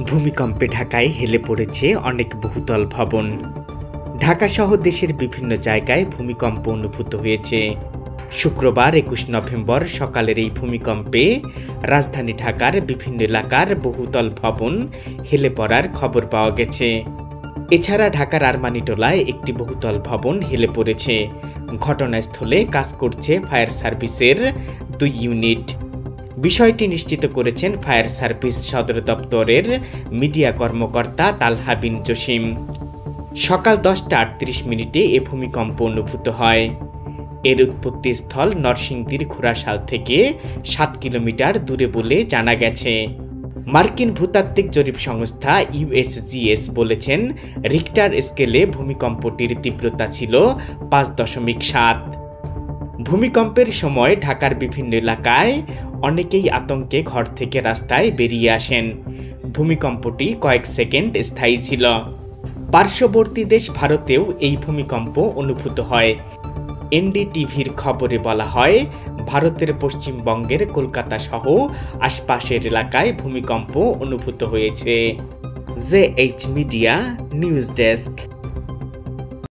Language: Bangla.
ভূমিকম্পে ঢাকায় হেলে পড়েছে অনেক বহুতল ভবন। ঢাকা সহ দেশের বিভিন্ন জায়গায় ভূমিকম্প অনুভূত হয়েছে। শুক্রবার ২১ নভেম্বর সকালের এই ভূমিকম্পে রাজধানী ঢাকার বিভিন্ন এলাকার বহুতল ভবন হেলে পড়ার খবর পাওয়া গেছে। এছাড়া ঢাকার আরমানিটোলায় একটি বহুতল ভবন হেলে পড়েছে। ঘটনাস্থলে কাজ করছে ফায়ার সার্ভিসের ২ ইউনিট। বিষয়টি নিশ্চিত করেছেন ফায়ার সার্ভিস সদর দপ্তরের মিডিয়া কর্মকর্তা তালহা বিন জসিম। সকাল 10টা 38 মিনিটে এ ভূমিকম্প অনুভূত হয়। এর উৎপত্তিস্থল নরসিংদীর ঘোড়াশাল থেকে 7 কিলোমিটার দূরে বলে জানা গেছে। মার্কিন ভূতাত্ত্বিক জরিপ সংস্থা ইউএসজিএস বলেছেন, রিক্টার স্কেলে ভূমিকম্পটির তীব্রতা ছিল 5.7। ভূমিকম্পের সময় ঢাকার বিভিন্ন এলাকায় অনেকেই আতঙ্কে ঘর থেকে রাস্তায় বেরিয়ে আসেন। ভূমিকম্পটি কয়েক সেকেন্ড স্থায়ী ছিল। পার্শ্ববর্তী দেশ ভারতেও এই ভূমিকম্প অনুভূত হয়। এনডিটিভির খবরে বলা হয়, ভারতের পশ্চিমবঙ্গের কলকাতা সহ আশপাশের এলাকায় ভূমিকম্প অনুভূত হয়েছে। JH media news desk.